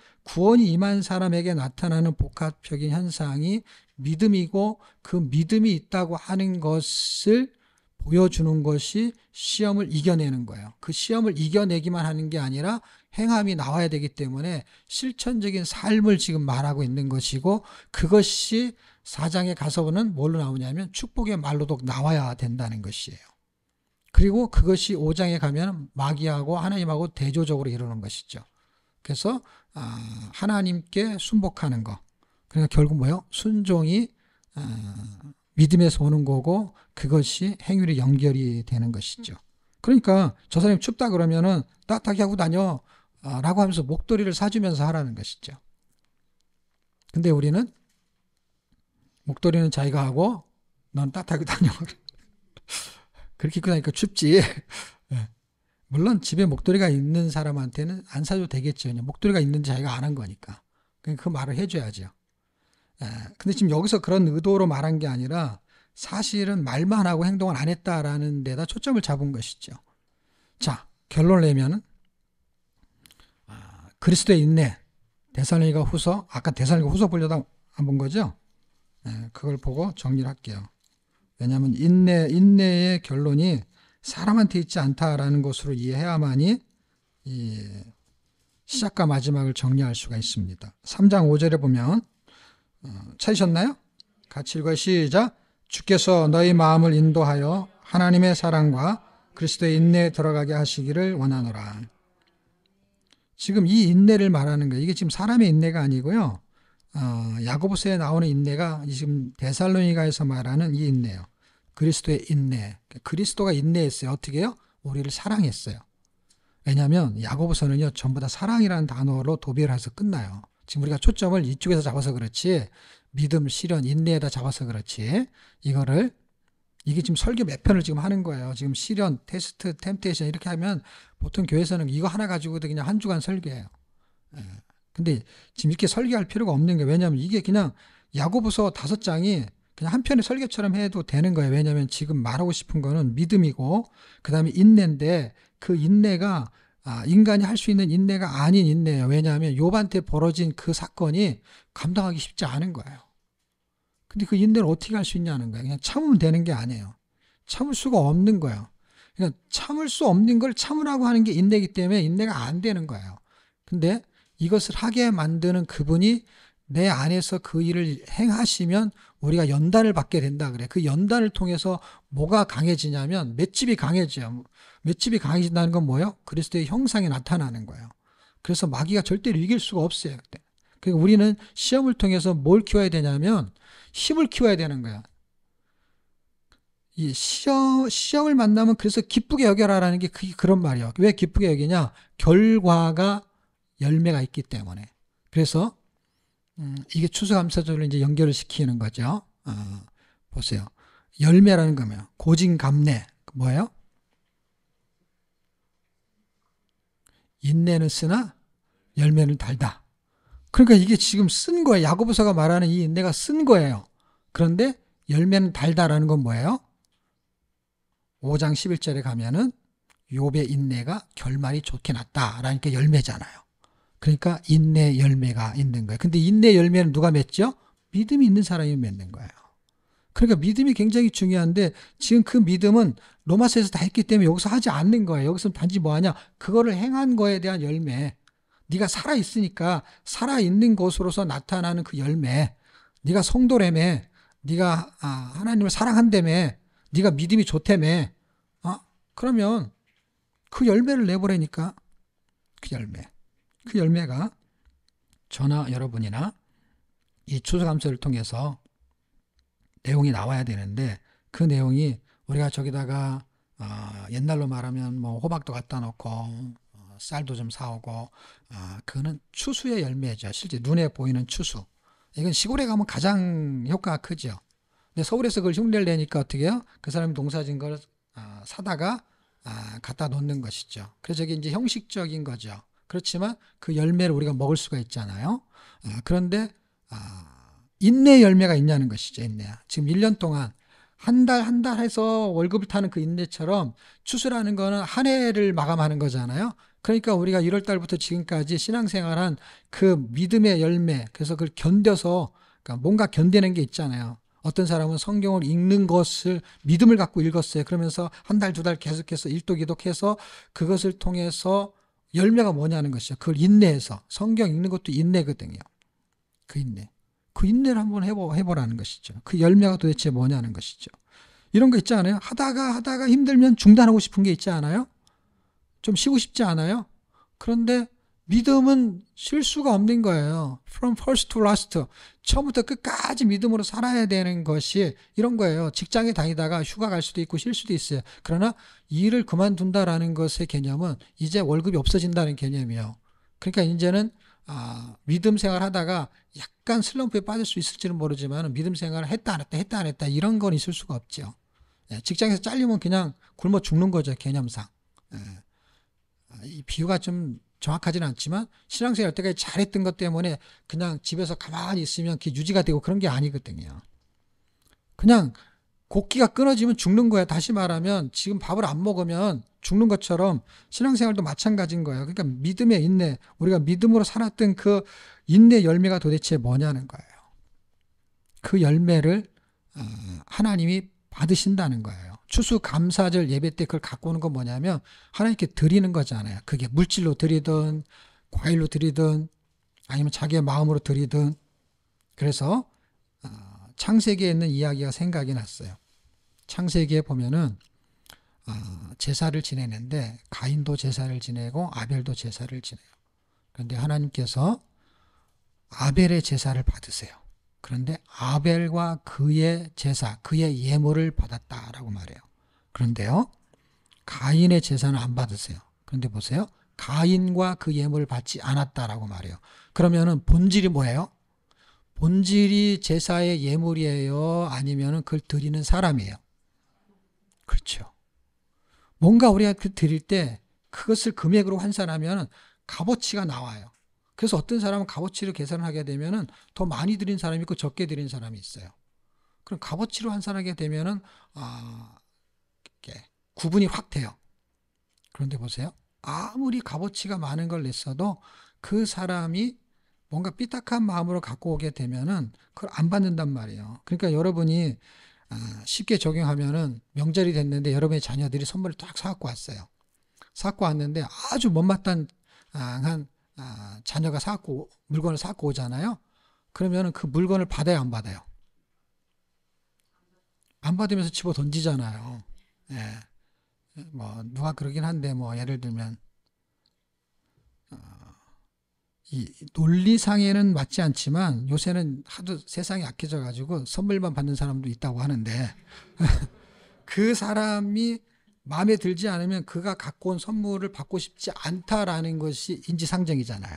임한 사람에게 나타나는 복합적인 현상이 믿음이고, 그 믿음이 있다고 하는 것을 보여주는 것이 시험을 이겨내는 거예요. 그 시험을 이겨내기만 하는 게 아니라 행함이 나와야 되기 때문에 실천적인 삶을 지금 말하고 있는 것이고, 그것이 4장에 가서는 뭘로 나오냐면 축복의 말로도 나와야 된다는 것이에요. 그리고 그것이 5장에 가면 마귀하고 하나님하고 대조적으로 이루는 것이죠. 그래서 하나님께 순복하는 거. 그러니까 결국 뭐예요? 순종이 믿음에서 오는 거고, 그것이 행위로 연결이 되는 것이죠. 그러니까 저 사람이 춥다 그러면은 따뜻하게 하고 다녀 라고 하면서 목도리를 사주면서 하라는 것이죠. 근데 우리는 목도리는 자기가 하고 넌 따뜻하게 다녀. 그렇게 입고 다니까 춥지. 예. 물론 집에 목도리가 있는 사람한테는 안 사도 되겠죠. 그냥 목도리가 있는지 자기가 안 한 거니까. 그 말을 해줘야죠. 예. 근데 지금 여기서 그런 의도로 말한 게 아니라 사실은 말만 하고 행동을 안 했다라는 데다 초점을 잡은 것이죠. 자, 결론을 내면은 그리스도의 인내, 데살로니가 후서, 아까 데살로니가 후서 보려다 안 본 거죠? 예, 그걸 보고 정리를 할게요. 왜냐하면 인내의 결론이 사람한테 있지 않다라는 것으로 이해해야만이 이 시작과 마지막을 정리할 수가 있습니다. 3장 5절에 보면 찾으셨나요? 같이 읽어요. 시작. 주께서 너희 마음을 인도하여 하나님의 사랑과 그리스도의 인내에 들어가게 하시기를 원하노라. 지금 이 인내를 말하는 거예요. 이게 지금 사람의 인내가 아니고요. 야고보서에 나오는 인내가 지금 데살로니가에서 말하는 이 인내예요. 그리스도의 인내. 그리스도가 인내했어요. 어떻게 해요? 우리를 사랑했어요. 왜냐하면 야고보서는요, 전부 다 사랑이라는 단어로 도배를 해서 끝나요. 지금 우리가 초점을 이쪽에서 잡아서 그렇지, 믿음, 시련, 인내에다 잡아서 그렇지, 이게 지금 설교 몇 편을 지금 하는 거예요. 지금 시련, 테스트, 템테이션 이렇게 하면 보통 교회에서는 이거 하나 가지고도 그냥 한 주간 설교해요. 근데 지금 이렇게 설교할 필요가 없는 게 왜냐하면 이게 그냥 야고보서 5장이 그냥 한 편의 설교처럼 해도 되는 거예요. 왜냐하면 지금 말하고 싶은 거는 믿음이고 그 다음에 인내인데 그 인내가 인간이 할 수 있는 인내가 아닌 인내예요. 왜냐하면 욥한테 벌어진 그 사건이 감당하기 쉽지 않은 거예요. 근데 그 인내를 어떻게 할 수 있냐는 거예요. 그냥 참으면 되는 게 아니에요. 참을 수가 없는 거예요. 그러니까 참을 수 없는 걸 참으라고 하는 게 인내이기 때문에 인내가 안 되는 거예요. 근데 이것을 하게 만드는 그분이 내 안에서 그 일을 행하시면 우리가 연단을 받게 된다 그래. 그 연단을 통해서 뭐가 강해지냐면 맷집이 강해져요. 맷집이 강해진다는 건 뭐예요? 그리스도의 형상이 나타나는 거예요. 그래서 마귀가 절대로 이길 수가 없어요. 그때. 그러니까 우리는 시험을 통해서 뭘 키워야 되냐면 힘을 키워야 되는 거야. 이 시험을 만나면 그래서 기쁘게 여겨라라는 게 그런 말이에요. 왜 기쁘게 여기냐? 결과가 열매가 있기 때문에. 그래서 이게 추수감사절로 이제 연결을 시키는 거죠. 보세요. 열매라는 거면 고진감래 뭐예요? 인내는 쓰나 열매는 달다. 그러니까 이게 지금 쓴 거예요. 야고보서가 말하는 이 인내가 쓴 거예요. 그런데 열매는 달다라는 건 뭐예요? 5장 11절에 가면은 욥의 인내가 결말이 좋게 났다라는 게 열매잖아요. 그러니까 인내 열매가 있는 거예요. 근데 인내 열매는 누가 맺죠? 믿음이 있는 사람이 맺는 거예요. 그러니까 믿음이 굉장히 중요한데 지금 그 믿음은 로마서에서 다 했기 때문에 여기서 하지 않는 거예요. 여기서 단지 뭐하냐? 그거를 행한 거에 대한 열매. 네가 살아있으니까 살아있는 것으로서 나타나는 그 열매. 네가 성도라며. 네가 하나님을 사랑한다며. 네가 믿음이 좋다며. 그러면 그 열매를 내보라니까. 그 열매. 그 열매가 저나 여러분이나 이 추수감사를 통해서 내용이 나와야 되는데 그 내용이 우리가 저기다가 옛날로 말하면 뭐 호박도 갖다 놓고 쌀도 좀 사오고 그거는 추수의 열매죠. 실제 눈에 보이는 추수. 이건 시골에 가면 가장 효과가 크죠. 근데 서울에서 그걸 흉내를 내니까 어떻게 해요? 그 사람이 농사진 걸 사다가 갖다 놓는 것이죠. 그래서 이게 이제 형식적인 거죠. 그렇지만 그 열매를 우리가 먹을 수가 있잖아요. 그런데 인내 열매가 있냐는 것이죠. 인내. 지금 1년 동안 한 달 해서 월급을 타는 그 인내처럼 추수라는 거는 한 해를 마감하는 거잖아요. 그러니까 우리가 1월 달부터 지금까지 신앙생활한 그 믿음의 열매, 그래서 그걸 견뎌서 그러니까 뭔가 견디는 게 있잖아요. 어떤 사람은 성경을 읽는 것을 믿음을 갖고 읽었어요. 그러면서 한 달, 2달 계속해서 일도 기독해서 그것을 통해서 열매가 뭐냐는 것이죠. 그걸 인내해서. 성경 읽는 것도 인내거든요. 그 인내. 그 인내를 한번 해보라는 것이죠. 그 열매가 도대체 뭐냐는 것이죠. 이런 거 있지 않아요? 하다가 힘들면 중단하고 싶은 게 있지 않아요? 좀 쉬고 싶지 않아요? 그런데 믿음은 쉴 수가 없는 거예요. From first to last. 처음부터 끝까지 믿음으로 살아야 되는 것이 이런 거예요. 직장에 다니다가 휴가 갈 수도 있고 쉴 수도 있어요. 그러나 일을 그만둔다라는 것의 개념은 이제 월급이 없어진다는 개념이에요. 그러니까 이제는 믿음 생활 하다가 약간 슬럼프에 빠질 수 있을지는 모르지만 믿음 생활을 했다 안 했다 이런 건 있을 수가 없죠. 직장에서 잘리면 그냥 굶어 죽는 거죠, 개념상. 이 비유가 좀 정확하지는 않지만 신앙생활 할 때까지 잘했던 것 때문에 그냥 집에서 가만히 있으면 그게 유지가 되고 그런 게 아니거든요. 그냥 곡기가 끊어지면 죽는 거야. 다시 말하면 지금 밥을 안 먹으면 죽는 것처럼 신앙생활도 마찬가지인 거예요. 그러니까 믿음의 인내, 우리가 믿음으로 살았던 그 인내 열매가 도대체 뭐냐는 거예요. 그 열매를 하나님이 받으신다는 거예요. 추수감사절 예배 때 그걸 갖고 오는 건 뭐냐면 하나님께 드리는 거잖아요. 그게 물질로 드리든 과일로 드리든 아니면 자기의 마음으로 드리든. 그래서 창세기에 있는 이야기가 생각이 났어요. 창세기에 보면은 제사를 지내는데 가인도 제사를 지내고 아벨도 제사를 지내요. 그런데 하나님께서 아벨의 제사를 받으세요. 그런데 아벨과 그의 제사, 그의 예물을 받았다라고 말해요. 그런데요, 가인의 제사는 안 받으세요. 그런데 보세요. 가인과 그 예물을 받지 않았다라고 말해요. 그러면은 본질이 뭐예요? 본질이 제사의 예물이에요? 아니면은 그걸 드리는 사람이에요? 그렇죠. 뭔가 우리가 그 드릴 때 그것을 금액으로 환산하면 값어치가 나와요. 그래서 어떤 사람은 값어치를 계산을 하게 되면은 더 많이 드린 사람이 있고 적게 드린 사람이 있어요. 그럼 값어치로 환산하게 되면은 구분이 확 돼요. 그런데 보세요. 아무리 값어치가 많은 걸 냈어도 그 사람이 뭔가 삐딱한 마음으로 갖고 오게 되면은 그걸 안 받는단 말이에요. 그러니까 여러분이 쉽게 적용하면은 명절이 됐는데 여러분의 자녀들이 선물을 딱 사갖고 왔어요. 사갖고 왔는데 아주 못마땅한 자녀가 물건을 사갖고 오잖아요. 그러면은 그 물건을 받아요, 안 받아요? 안 받으면서 집어 던지잖아요. 예. 뭐 누가 그러긴 한데 뭐 예를 들면 이 논리상에는 맞지 않지만 요새는 하도 세상이 악해져 가지고 선물만 받는 사람도 있다고 하는데 그 사람이 마음에 들지 않으면 그가 갖고 온 선물을 받고 싶지 않다라는 것이 인지상정이잖아요.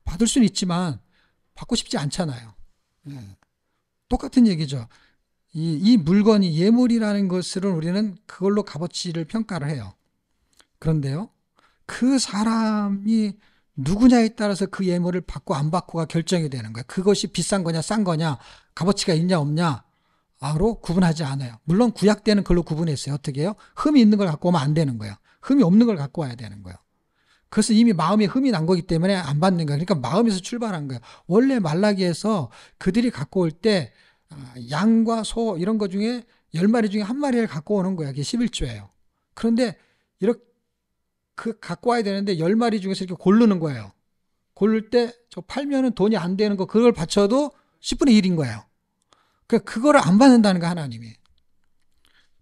받을 수는 있지만 받고 싶지 않잖아요. 똑같은 얘기죠. 이 물건이 예물이라는 것으로 우리는 그걸로 값어치를 평가를 해요. 그런데요, 그 사람이 누구냐에 따라서 그 예물을 받고 안 받고가 결정이 되는 거예요. 그것이 비싼 거냐, 싼 거냐, 값어치가 있냐, 없냐로 구분하지 않아요. 물론 구약 때는 그걸로 구분했어요. 어떻게 해요? 흠이 있는 걸 갖고 오면 안 되는 거예요. 흠이 없는 걸 갖고 와야 되는 거예요. 그래서 이미 마음에 흠이 난 거기 때문에 안 받는 거예요. 그러니까 마음에서 출발한 거예요. 원래 말라기에서 그들이 갖고 올 때 양과 소 이런 거 중에 10마리 중에 한 마리를 갖고 오는 거예요. 그게 11조예요. 그런데 이렇게 갖고 와야 되는데 10마리 중에서 이렇게 고르는 거예요. 고를 때 저 팔면은 돈이 안 되는 거 그걸 바쳐도 10분의 1인 거예요. 그러니까 그거를 안 받는다는 거 하나님이.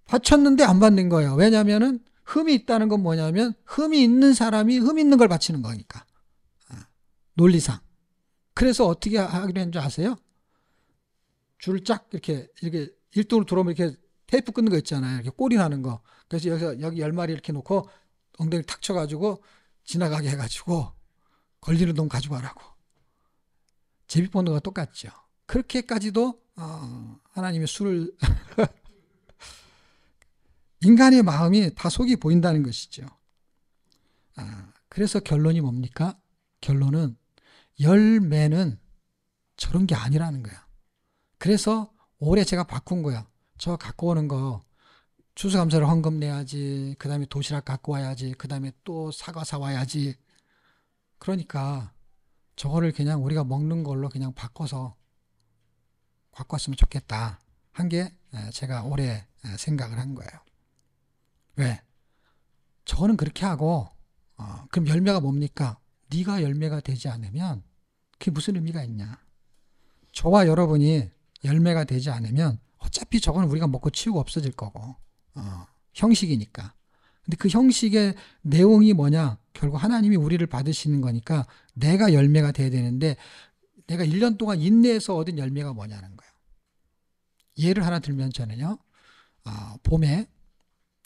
바쳤는데 안 받는 거예요. 왜냐면은 흠이 있다는 건 뭐냐면 흠이 있는 사람이 흠 있는 걸 바치는 거니까. 논리상. 그래서 어떻게 하기로 했는지 아세요? 줄을 쫙 이렇게 1등으로 들어오면 이렇게 테이프 끊는 거 있잖아요. 이렇게 꼬리 나는 거. 그래서 여기 10마리 이렇게 놓고 엉덩이를 탁 쳐가지고 지나가게 해가지고 걸리는 돈 가지고 가라고. 제비뽑는 거와 똑같죠. 그렇게까지도 하나님의 수를 인간의 마음이 다 속이 보인다는 것이죠. 그래서 결론이 뭡니까? 결론은 열매는 저런 게 아니라는 거야. 그래서 올해 제가 바꾼 거야. 저 갖고 오는 거 추수감사를 헌금 내야지. 그 다음에 도시락 갖고 와야지. 그 다음에 또 사과 사와야지. 그러니까 저거를 그냥 우리가 먹는 걸로 그냥 바꿔서 갖고 왔으면 좋겠다. 한 게 제가 올해 생각을 한 거예요. 왜? 저거는 그렇게 하고 그럼 열매가 뭡니까? 네가 열매가 되지 않으면 그게 무슨 의미가 있냐? 저와 여러분이 열매가 되지 않으면 어차피 저거는 우리가 먹고 치우고 없어질 거고 형식이니까. 근데 그 형식의 내용이 뭐냐? 결국 하나님이 우리를 받으시는 거니까 내가 열매가 돼야 되는데 내가 1년 동안 인내해서 얻은 열매가 뭐냐는 거예요. 예를 하나 들면 저는요. 봄에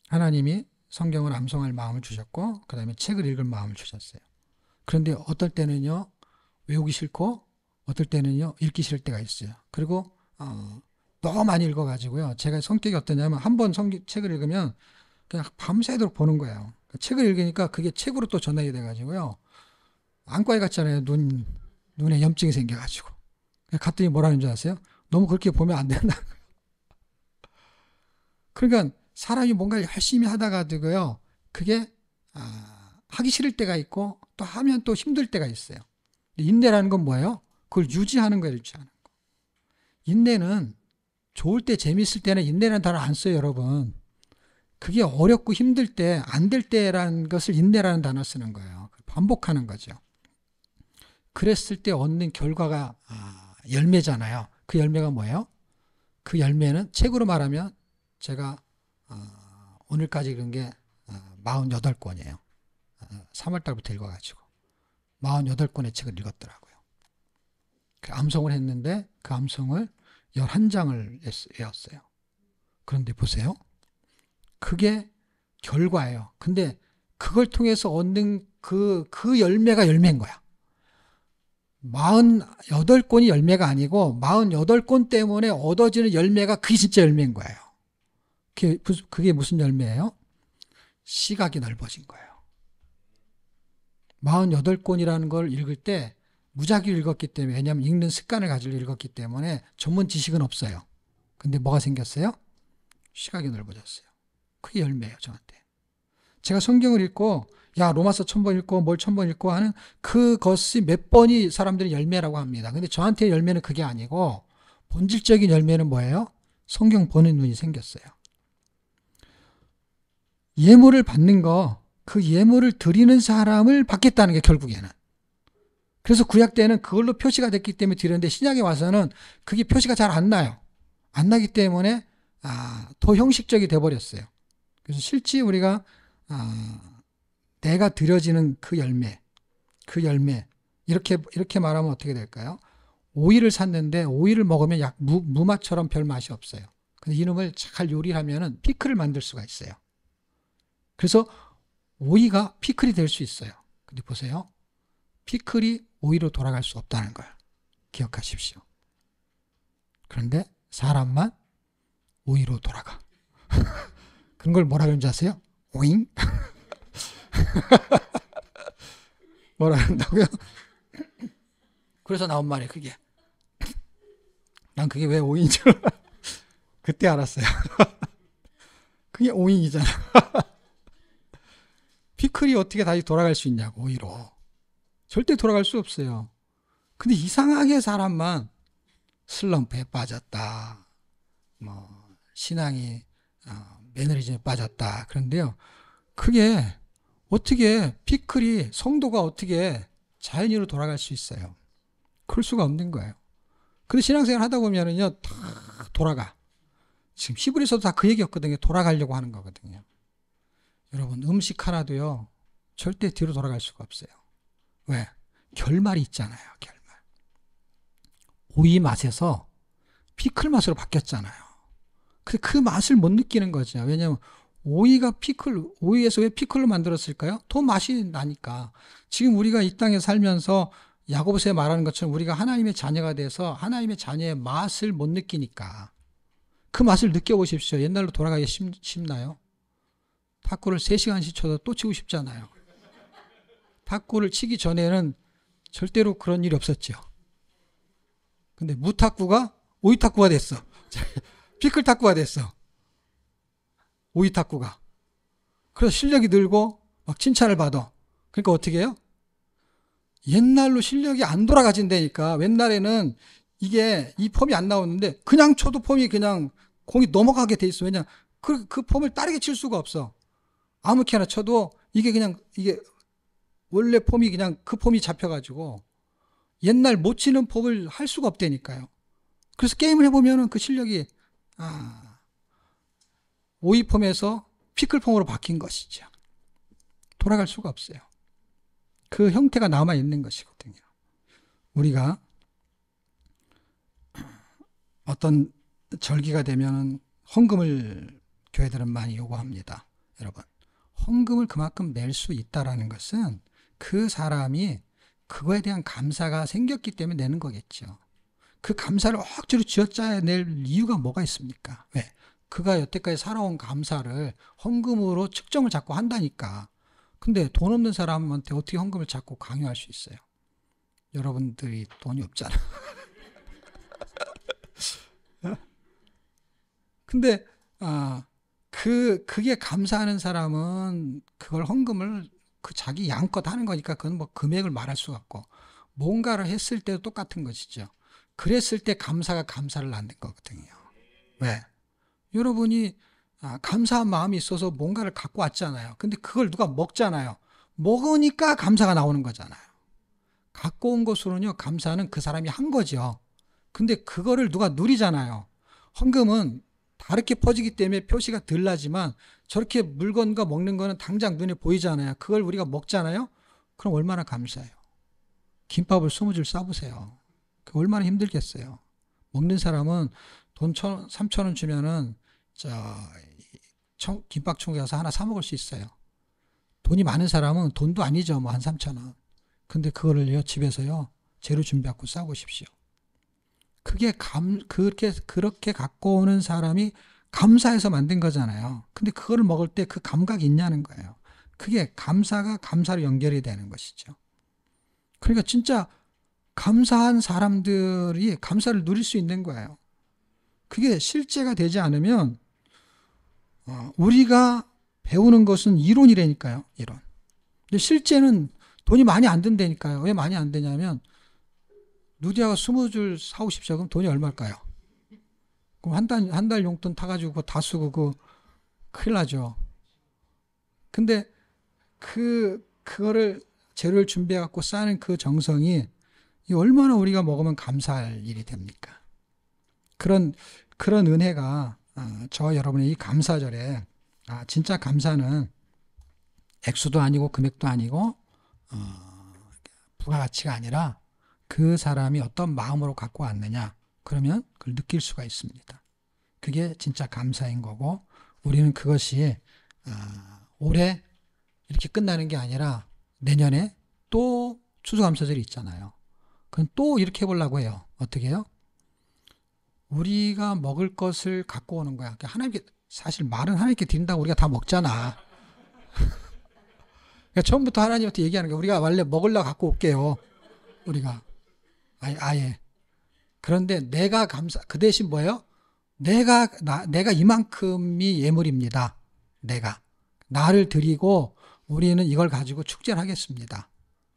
하나님이 성경을 암송할 마음을 주셨고 그 다음에 책을 읽을 마음을 주셨어요. 그런데 어떨 때는요. 외우기 싫고 어떨 때는요. 읽기 싫을 때가 있어요. 그리고 너무 많이 읽어가지고요. 제가 성격이 어떠냐면 한 번 책을 읽으면 그냥 밤새도록 보는 거예요. 책을 읽으니까 그게 책으로 또 전환이 돼가지고요. 안과에 갔잖아요. 눈에 염증이 생겨가지고. 갔더니 뭐라는 줄 아세요? 너무 그렇게 보면 안 된다. 그러니까 사람이 뭔가 열심히 하다가도요. 그게 하기 싫을 때가 있고 또 하면 또 힘들 때가 있어요. 인내라는 건 뭐예요? 그걸 유지하는 거예요. 유지하는 거. 인내는 좋을 때 재밌을 때는 인내라는 단어 안 써요. 여러분. 그게 어렵고 힘들 때, 안 될 때라는 것을 인내라는 단어 쓰는 거예요. 반복하는 거죠. 그랬을 때 얻는 결과가 열매잖아요. 그 열매가 뭐예요? 그 열매는 책으로 말하면 제가 오늘까지 읽은 게 48권이에요. 3월달부터 읽어가지고 48권의 책을 읽었더라고요. 그 암송을 했는데 그 암송을 11장을 외웠어요. 그런데 보세요. 그게 결과예요. 근데 그걸 통해서 얻는 그 열매가 열매인 거야. 48권이 열매가 아니고 48권 때문에 얻어지는 열매가 그게 진짜 열매인 거예요. 그게 무슨 열매예요? 시각이 넓어진 거예요. 48권이라는 걸 읽을 때 무작위로 읽었기 때문에, 왜냐하면 읽는 습관을 가지고 읽었기 때문에 전문 지식은 없어요. 근데 뭐가 생겼어요? 시각이 넓어졌어요. 그게 열매예요, 저한테. 제가 성경을 읽고 야 로마서 1000번 읽고 뭘 1000번 읽고 하는 그것이 몇 번이 사람들이 열매라고 합니다. 근데 저한테 열매는 그게 아니고 본질적인 열매는 뭐예요? 성경 보는 눈이 생겼어요. 예물을 받는 거, 그 예물을 드리는 사람을 받겠다는 게 결국에는. 그래서 구약 때는 그걸로 표시가 됐기 때문에 드렸는데 신약에 와서는 그게 표시가 잘 안 나요. 안 나기 때문에 더 형식적이 돼버렸어요. 그래서 실제 우리가 내가 드려지는 그 열매 이렇게 말하면 어떻게 될까요? 오이를 샀는데 오이를 먹으면 약 무맛처럼 별 맛이 없어요. 근데 이놈을 잘 요리를 하면은 피클을 만들 수가 있어요. 그래서 오이가 피클이 될 수 있어요. 근데 보세요. 피클이 오이로 돌아갈 수 없다는 걸 기억하십시오. 그런데 사람만 오이로 돌아가. 그런 걸 뭐라 그러는지 아세요? 오잉? 뭐라 그런다고요? 그래서 나온 말이 그게. 난 그게 왜 오잉인 줄 그때 알았어요. 그게 오잉이잖아. 피클이 어떻게 다시 돌아갈 수 있냐고, 오이로. 절대 돌아갈 수 없어요. 근데 이상하게 사람만 슬럼프에 빠졌다. 신앙이 매너리즘에 빠졌다. 그런데요. 그게 어떻게 피클이 성도가 어떻게 자연인으로 돌아갈 수 있어요? 그럴 수가 없는 거예요. 근데 신앙생활 하다 보면은요, 다 돌아가. 지금 히브리서도 다 그 얘기였거든요. 돌아가려고 하는 거거든요. 여러분, 음식 하나도요, 절대 뒤로 돌아갈 수가 없어요. 왜? 결말이 있잖아요, 결말. 오이 맛에서 피클 맛으로 바뀌었잖아요. 근데 그 맛을 못 느끼는 거죠. 왜냐하면 오이에서 왜 피클로 만들었을까요? 더 맛이 나니까. 지금 우리가 이 땅에 살면서 야고보서에 말하는 것처럼 우리가 하나님의 자녀가 돼서 하나님의 자녀의 맛을 못 느끼니까. 그 맛을 느껴보십시오. 옛날로 돌아가기 쉽나요? 탁구를 3시간씩 쳐도 또 치고 싶잖아요. 탁구를 치기 전에는 절대로 그런 일이 없었죠. 근데 무탁구가 오이 탁구가 됐어. 피클 탁구가 됐어. 오이 탁구가. 그래서 실력이 늘고 막 칭찬을 받아. 그러니까 어떻게 해요? 옛날로 실력이 안 돌아가진다니까. 옛날에는 이 폼이 안 나오는데 그냥 쳐도 폼이 그냥 공이 넘어가게 돼 있어. 왜냐? 그 폼을 다르게 칠 수가 없어. 아무렇게나 쳐도 이게 원래 폼이 그냥 그 폼이 잡혀가지고 옛날 못 치는 폼을 할 수가 없다니까요. 그래서 게임을 해보면은 그 실력이 오이 폼에서 피클 폼으로 바뀐 것이죠. 돌아갈 수가 없어요. 그 형태가 남아 있는 것이거든요. 우리가 어떤 절기가 되면 헌금을 교회들은 많이 요구합니다. 여러분, 헌금을 그만큼 낼 수 있다라는 것은 그 사람이 그거에 대한 감사가 생겼기 때문에 내는 거겠죠. 그 감사를 억지로 쥐어짜야 낼 이유가 뭐가 있습니까? 왜? 그가 여태까지 살아온 감사를 헌금으로 측정을 자꾸 한다니까. 근데 돈 없는 사람한테 어떻게 헌금을 자꾸 강요할 수 있어요? 여러분들이 돈이 없잖아. 근데 그게 감사하는 사람은 그걸 헌금을 그 자기 양껏 하는 거니까 그건 뭐 금액을 말할 수가 없고, 뭔가를 했을 때도 똑같은 것이죠. 그랬을 때 감사가 감사를 낳는 거거든요. 왜? 여러분이 감사한 마음이 있어서 뭔가를 갖고 왔잖아요. 근데 그걸 누가 먹잖아요. 먹으니까 감사가 나오는 거잖아요. 갖고 온 것으로는요, 감사는 그 사람이 한 거죠. 근데 그거를 누가 누리잖아요. 헌금은 다르게 퍼지기 때문에 표시가 덜 나지만 저렇게 물건과 먹는 거는 당장 눈에 보이잖아요. 그걸 우리가 먹잖아요. 그럼 얼마나 감사해요. 김밥을 20줄 싸보세요. 그 얼마나 힘들겠어요. 먹는 사람은 돈 3,000원 주면은 김밥 총회 가서 하나 사 먹을 수 있어요. 돈이 많은 사람은 돈도 아니죠. 뭐 한 3,000원. 근데 그거를요, 집에서요, 재료 준비하고 싸보십시오. 그렇게 갖고 오는 사람이 감사해서 만든 거잖아요. 근데 그거를 먹을 때 그 감각이 있냐는 거예요. 그게 감사가 감사로 연결이 되는 것이죠. 그러니까 진짜 감사한 사람들이 감사를 누릴 수 있는 거예요. 그게 실제가 되지 않으면 우리가 배우는 것은 이론이라니까요. 이론. 근데 실제는 돈이 많이 안 든다니까요. 왜 많이 안 되냐면 누디아가 20줄 사오십시오. 그럼 돈이 얼마일까요? 그럼 한 달 용돈 타가지고 그거 다 쓰고 큰일 나죠. 근데 그거를 재료를 준비해갖고 싸는 그 정성이 얼마나 우리가 먹으면 감사할 일이 됩니까? 그런 은혜가 저와 여러분의 이 감사절에 진짜 감사는 액수도 아니고 금액도 아니고 부가가치가 아니라 그 사람이 어떤 마음으로 갖고 왔느냐, 그러면 그걸 느낄 수가 있습니다. 그게 진짜 감사인 거고, 우리는 그것이 올해 이렇게 끝나는 게 아니라 내년에 또 추수감사절이 있잖아요. 그럼 또 이렇게 해보려고 해요. 어떻게 해요? 우리가 먹을 것을 갖고 오는 거야. 그러니까 하나님께, 사실 말은 하나님께 드린다고 우리가 다 먹잖아. 그러니까 처음부터 하나님한테 얘기하는 거야. 우리가 원래 먹으려고 갖고 올게요. 우리가. 아예. 그런데 내가 그 대신 뭐예요? 내가 이만큼이 예물입니다. 나를 드리고 우리는 이걸 가지고 축제를 하겠습니다.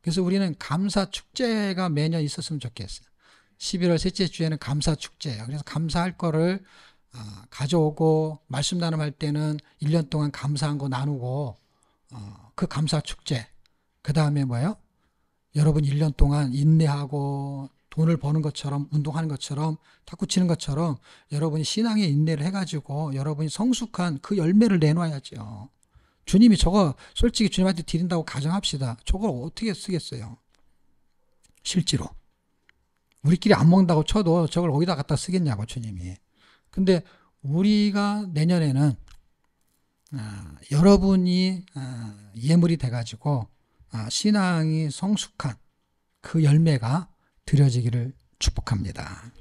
그래서 우리는 감사 축제가 매년 있었으면 좋겠어요. 11월 셋째 주에는 감사 축제예요. 그래서 감사할 거를 가져오고, 말씀 나눔할 때는 1년 동안 감사한 거 나누고, 그 감사 축제. 그 다음에 뭐예요? 여러분 1년 동안 인내하고 돈을 버는 것처럼, 운동하는 것처럼, 탁구 치는 것처럼 여러분이 신앙의 인내를 해가지고 여러분이 성숙한 그 열매를 내놔야죠. 주님이 저거 솔직히 주님한테 드린다고 가정합시다. 저걸 어떻게 쓰겠어요? 실제로. 우리끼리 안 먹는다고 쳐도 저걸 어디다 갖다 쓰겠냐고, 주님이. 근데 우리가 내년에는 여러분이 예물이 돼가지고 신앙이 성숙한 그 열매가 드려지기를 축복합니다.